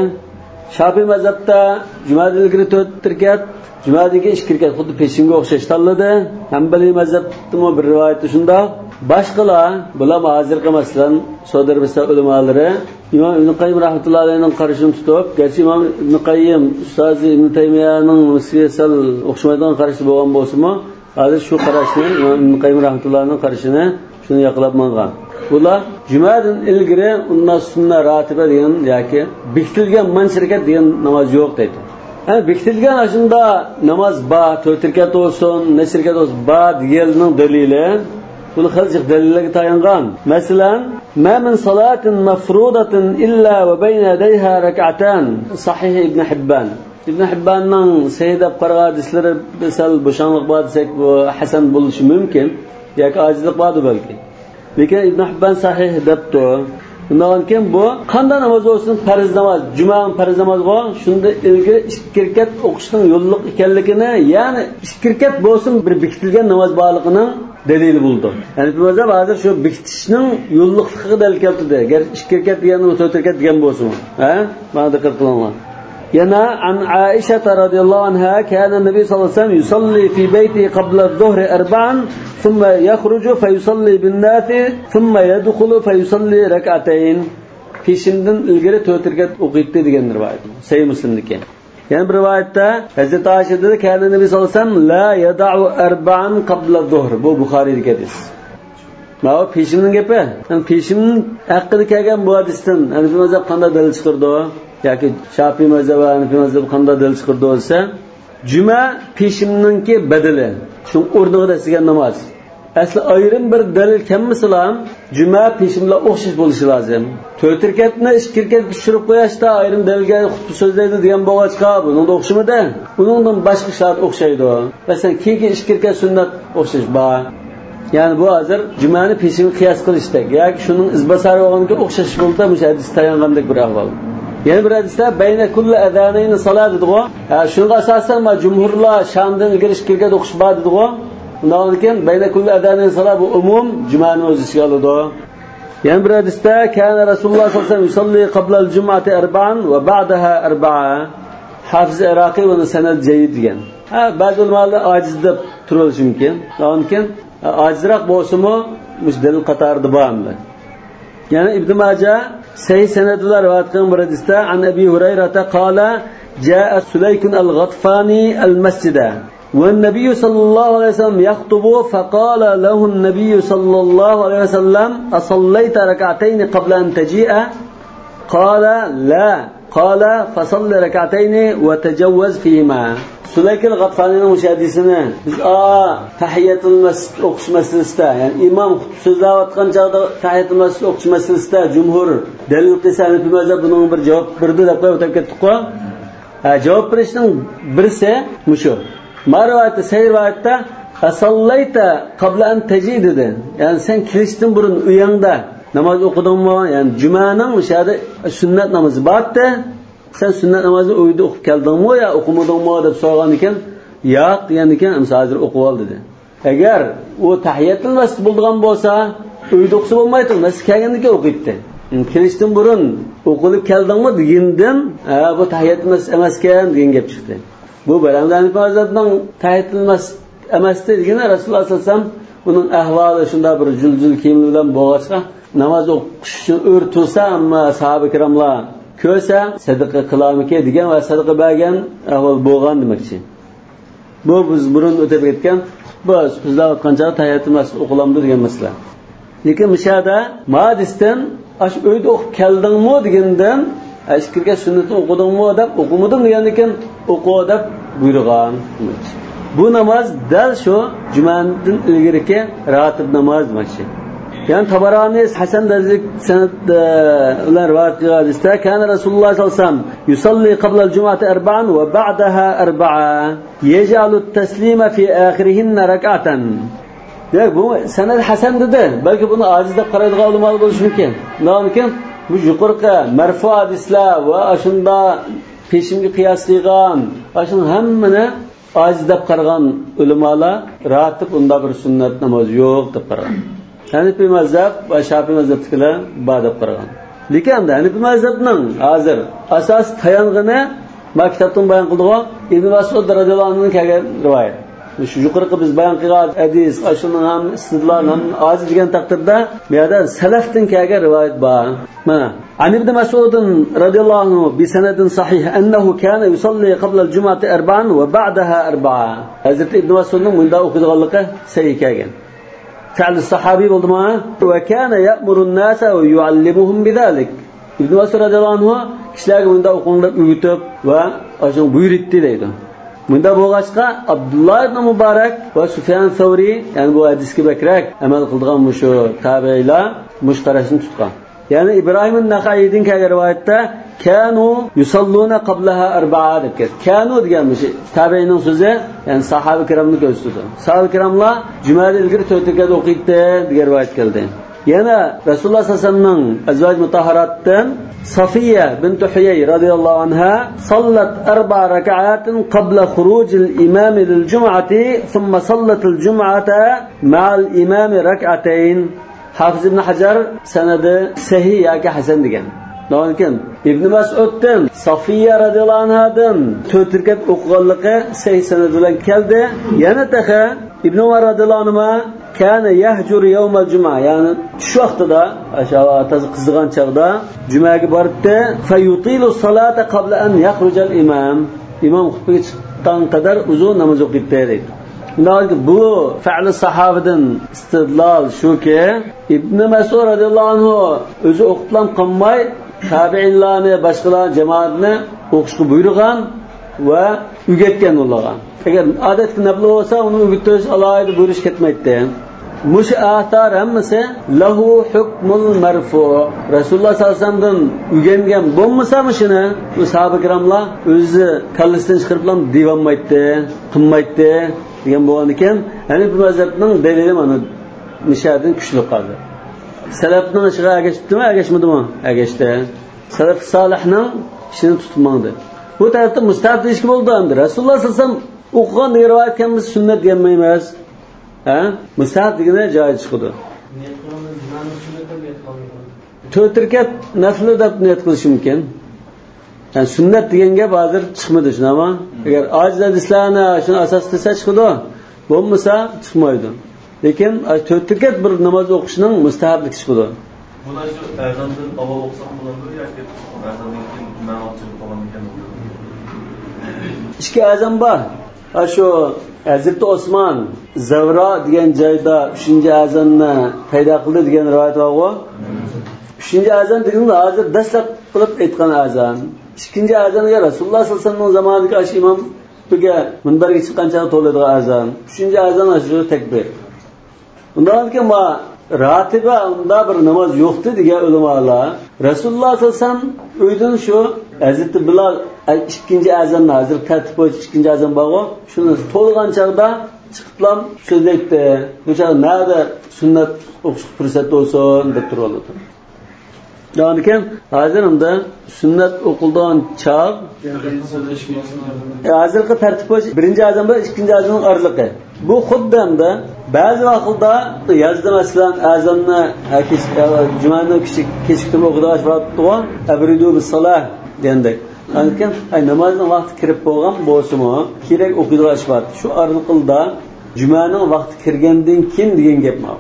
Shafiy mazhabda jumadan ilgari 4 rakat, jumadan keyin 2 rakat xuddi peshinga o'xshash tanladi. Hanbaliy mazhabda bir rivoyat shunda. Başqalar bular hozirgi masalan Saudiya Arabiston ulamolari Imom Ibn Qayyim rahmatullohi alayhining qarashini tutib, garchi Imom Ibn Qayyim ustozi Ibn Taymiyaning siyosal o'xshamaydigan qarashi bo'lgan bo'lsa-mu, hozir shu qarashni Imom Ibn Qayyim rahmatullohi alayhining qarashini shuni yaqlab olgan. Bular jumadan ilgari undan sunna rotiba degan yoki bekitilgan manchirakat degan namoz yo'q deydi. Yani bekitilgan ashunda namoz bor, 4 rakat bo'lsin, necha rakat bo'lsin bor deganning dalili bunu xalqlik dalillarga tayangan. Masalan, ma min salatin mafrudatin illa va bayna yadayha rak'atan. Sahih Ibn Hibban. Ibn Hibbanning sahih deb qarag'an hadislari sal bo'shanliq bor desak bu hasan bo'lishi mumkin yoki ojizlik bor balki. Lekin Ibn Hibban sahih debdi. Bundan keyin bu qanday namoz bo'lsin? Farz namoz, juma farz namozga shunda ilgari 2 rakat o'qishning yo'lliq ekanligini, ya'ni 2 rakat bo'lsin bir bekitilgan namoz borligining dalili bo'ldi. Ya'ni bu mazhab hozir shu bekitishning yo'lliqligiga dalil keltirdi. Agar 2 rakat degani 4 rakat degan bo'lsin, ha? Mana diqqat qilinglar. Yana an Aisha radhiyallohu anha kana Nabiy sallallohu alayhi vasallam yusalli fi bayti qabla adh-dhuhri arba'an thumma yakhruju fa yusalli bin-nasi thumma yadkhulu fa yusalli rak'atayn. Peshindan ilgari 4 rakat o'qiydi degan rivoyat. Sahih Muslimniki. Yani bir rivayette Hazreti Ayşe dedi ki Nabi sallallahu aleyhi ve sellem la yada'u arba'an qabla adh-dhuhr. Bu Buxoriyda hadis. Mana peshinning gapi. Yani peshinning haqqida kelgan bu hadisdan Hanafi mazhab qanday dalil chiqardi? Yoki Shafiy mazhab va Hanafi mazhab qanday dalil chiqardi bo'lsa, juma peshinningki badali. Shu o'rniga degan namoz. Asli ayrim bir dalil kelmasa-ham juma peshin bilan o'xshash bo'lishi lozim. 4 rakatni 2 rakat tushirib qo'yashda ayrim dalilga xutba so'zlaydi degan bo'lg'achqa buningda o'xshamadi. Buningdan boshqa shart o'xshaydi. Masalan, keyin 2 rakat sunnat o'xshash bor. Yani bu hozir jumani peshinga qiyos qilishdek yoki shuning izbosari bo'lganiga o'xshash bo'lsa, bu hadis tayongandek bir ahvol. Yani bir hadisda bayna kulli adanayn salat dedi-ku. Shunga asosan ma jumhurlar shamdan ilgari 2 rakat o'qish bor dedi-ku. Bundan keyin bayna kulli adanayn salat bu umum jumani o'z ichiga oladi. Yani bir hadisda kana Rasululloh sallallohu alayhi vasallam yusalli qabla al-jum'ati arba'an va ba'daha arba'a. Hafiz Iraqi buni sanad jayyid degan. Ba'zi ulamolar ojiz deb turilishi mumkin. Bundan keyin ajizroq bo'lsa-mu, musdalil qatorida bormi? Yani Ibn Majah sahih sanadlar rivoyat qilgan bir hadisda an Abi Hurayra qala jaa Sulaykun al-Ghatfani al-masjida والنبي صلى الله عليه وسلم يخطب فقال له النبي صلى الله عليه وسلم أصليت ركعتين قبل أن تجيء قال لا قال فصل ركعتين وتجوز فيهما Sulayk al-Ghatfanining mushadisini biz tahiyatul masjid o'qish masalasida, ya'ni imom so'zlayotgan chog'da tahiyatul masjid o'qish masalasida jumhur dalil qilsa Hanafi mazhab buning bir javob berdi deb o'tib ketdik-ku. Javob berishning birisi mushu. Marvayatda sayrvayatda asallayta qabla an taji dedi. Yani sen kirishdan burun uyangda namoz o'qidingmi? Yani jumaning o'shada sunnat namozi borda. Sen sünnet namazını uyda o'qib keldingmi yo o'qimadingmi deb so'ragan ekan, yo'q degan ekan, amsa hozir o'qib ol dedi. Agar u tahiyatul masjid bo'lgan bo'lsa, uyda o'qisa bo'lmaydi, masjid kelgandan keyin o'qiydi. Kirishdan burun o'qilib keldingmi degandan, bu tahiyatul masjid emas ekan degan gap chiqdi. Bu balandani farzatning tahiyatul masjid emas degani Rasululloh sollallohu alayhi vasallam buning ahvoli shunda bir juljul kiyim bilan bo'lg'achqa namoz o'qishni o'rtulsa, ammo sahoba kiramlar ko'rsa sadaqa qilamiki degan va sadaqa bergan ahvol bo'lgan demoqchi. Bu biz burun o'tib ketgan, bu so'zlayotgancha tahiyatul masjid o'qilamdi degan masala. Lekin mishada madisdan ash uyda o'qib keldingmi degandan ashkirga sunnatni o'qidingmi deb o'qimadim degan ekan, o'qi deb buyurgan. Bu namoz dal shu jumadan ilgariki ratib namoz demoqchi. Yani Tabarani Hasan dedik sanad ular rivoyat qilishda kana Rasululloh sallallohu alayhi vasallam yusalli qabla al-jum'ati arba'an va ba'daha arba'a yaj'alu at-taslima fi akhirihinna rak'atan. Demak bu sanad Hasan dedi. Balki buni aziz deb qaraydigan ulamolar bo'lishi mumkin. Lekin bu yuqorqi marfu hadislar va shunda peshinga qiyos qilgan, shuni hammani aziz deb qaragan ulamolar ratib unda bir sunnat namoz yo'q deb qaragan. Hanafi mazhab va Shafiy mazhabdagilar ba'dab qaragan. Lekin Hanafi mazhabning hozir asos tayong'ini maktabdan bayon qildigan Ibn Mas'ud radhiyallohu anhuning kelgan rivoyat. Shu yuqorqi biz bayon qilgan hadis, ashunning ham istidlol ham ojiz degan taqdirda bu yerda salafdan kelgan rivoyat bor. Mana An Ibn Mas'ud radhiyallohu anhu bi sanadin sahih annahu kana yusalli qabla al-jum'ati arba'an va ba'daha arba'a. Hazrat Ibn Mas'udning bunda o'qiganligi sahih kelgan. فعل الصحابي بولدما وكان يأمر الناس ويعلمهم بذلك. Ibn Mas'ud radhiyallohu anhu kishilarga bunda o'qinglar uyutib va ashun buyurtdi deydi. Bunda bo'lg'achqa Abdullah ibn Mubarak va Sufyan Savri, ya'ni bu hadisga bakrak amal qilgan mushu tabi'iylar mushtarasini tutgan. Yani İbrahim an-Nakhai'nin kelgan rivoyatda kanu yusalluna qablaha arba'a deb keldi. Kanu deganmish tabi'iyning so'zi, ya'ni sahoba kiramni ko'rsatdi. Sahoba kiramlar jumada ilgari 4 rakat o'qiydi degan rivoyat keldi. yana Rasululloh sallallohu alayhi vasallamning azvaj mutahharatdan Safiya bint Huyay radhiyallohu anha sallat 4 rak'atin qabla khuruj al-imam lil-jum'ati thumma sallat al-jum'ata ma'a al-imam rak'atayn. Hafiz ibn Hajar sanadi sahih yoki hasan degan. Lekin Ibn Mas'uddan Safiya radhiyallohu anhadan 4 rakat o'qiganligi sahih sanad bilan keldi. Yana taqa Ibn Umar radhiyallohu anhu kana yahjur yawm al-jum'a, ya'ni shu vaqtida ashawataz qizigan chaqda jumaga boribdi. Fayutilu salata qabla an yakhruj al-imam. Imom xutbaga chiqqan qadar uzun namoz o'qib berdi. Bu fa'li sahobadan istidlol shuki, Ibn Mas'ud radhiyallohu anhu o'zi o'qitlan qilmay tabiinlarni, boshqalar jamoatni o'qishga buyurgan va o'rgatgan bo'lgan. Agar odatga nafl bo'lsa, uni o'rgatish alohida buyurish ketmaydi. Mush atar hammasi lahu hukmul marfu. Rasululloh sallallohu alayhi vasallamdan o'rgangan bo'lmasa shuni u sahoba kiramlar o'zi kallasidan chiqarib devolmaydi, qilmaydi degan bo'lgan ekan. Ya'ni bu mazhabning dalili mana nishadin kuchli qoldi. Salafning ishiga agashibdimi, agashmadimi? Agashdi. Salaf solihning ishini tutmadi. Bu tarafda mustahab deyishga bo'ldi endi. Rasululloh sallallohu alayhi vasallam o'qigan rivoyat ham biz sunnat demaymiz. Mustahab degani joyi chiqdi. Niyat qilamiz, mana sunnatga niyat qilamiz. 4 rakat nafli deb niyat qilish mumkin. Yani sunnat degan gap hozir chiqmadi, shunami? Agar ojiz hadislarni shuni asos qilsa chiqdi, bo'lmasa chiqmaydi. Lekin 4 rakat bir namoz o'qishning mustahabligi chiqdi. Buni shu azondan avval o'qsam bo'ladimi yoki azondan keyin ma'nochilik qilgan ekan? Ikki azon bor. Shu Hazrat Osman Zavra degan joyda 3-azonni paydo qildi degan rivoyat bor. 3-azon deganda hozir dastlab qilib aytgan azon. 2-azonga Rasululloh sallallohu alayhi vasallam zamonidagi ash imom buga minbarga chiqqancha to'ladigan azon. 3-azon shu takbir. Undan keyin ma ratiba unda bir namoz yo'qdi degan ulamolar Rasululloh sallallohu alayhi vasallam uydan shu Hazrat Bilal 2-azonni hozir tartib bo'yicha 2-azon bor, shuni to'lgan chaqda chiqiblam so'zlaydi. Bu chaqda nada sunnat o'qish fursat bo'lsin deb turibdi. Yani ki hozir unda sunnat o'qilgan chaq hozirgi tartib bo'yicha 1-azon bilan 2-azonning oraligi. Bu xuddanda ba'zi vaqtda yozda masalan azonni jumani kechiktirib o'qidash vaqtda abridu bis-salah degandek. Lekin namozning vaqti kirib bo'lgan bo'lsa-mu, kerak o'qiydigan vaqt. Shu oraliqda jumaning vaqti kirgandan keyin degan gap bor.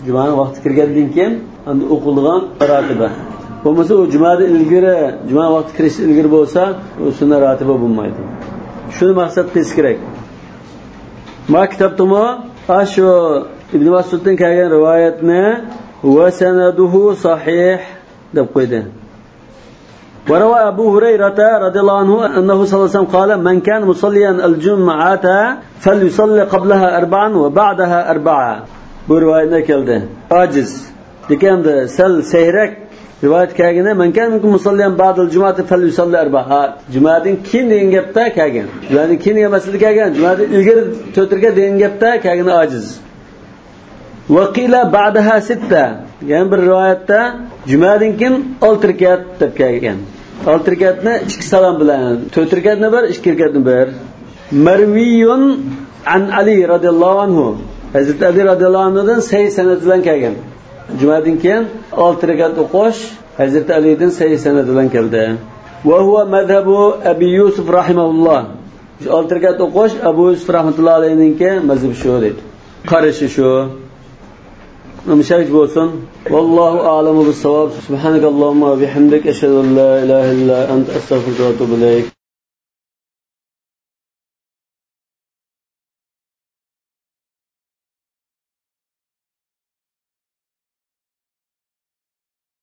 Jumaning vaqti kirgandan keyin endi o'qilgan ratiba. Bo'lmasa u jumada ilgari, juma vaqti kirish ilgari bo'lsa, u sunnat ratiba bo'lmaydi. Shuni maqsad qilish kerak. Ma kitobdami shu Ibn Mas'uddan kelgan rivoyatni va sanaduhu sahih deb qo'ydi. وروى أبو هريرة رضي الله عنه أنه صلى الله عليه وسلم قال من كان مصليا الجمعة فليصلي قبلها 4 وبعدها 4. Bu rivoyatda keldi. Aciz. Deganda sal seyrek rivayet kelganda men kan musalliyan ba'dal jum'ati falyusalli 4. Jumadan keyin degan gapda kelgan. Jumadan keyin degan masala kelgan. Jumadan ilgari 4 rakat degan gapda kelgan aciz. Va qila ba'daha 6. Yani bir rivoyatda jumadan keyin 6 rakat deb kelgan. 6 rakatni 2 salom bilan, 4 rakatni 1, 2 rakatni 1. Marviyun an Ali radhiyallohu anhu. Hazrat Ali radhiyallohu anhudan sahih sanad bilan kelgan. Jumadan keyin 6 rakat o'qish Hazrat Alidan sahih sanad bilan keldi. Va huwa madhabu Abi Yusuf rahimahulloh. 6 rakat o'qish Abu Yusuf rahmatullohi alayhinki mazhab shu dedi. Qarashi shu. Müşahid bo'lsin. Vallohu a'lamu bis-savab. Subhanakallahumma va bihamdik ashhadu an la ilaha illa anta astaghfiruka va atubu ilayk.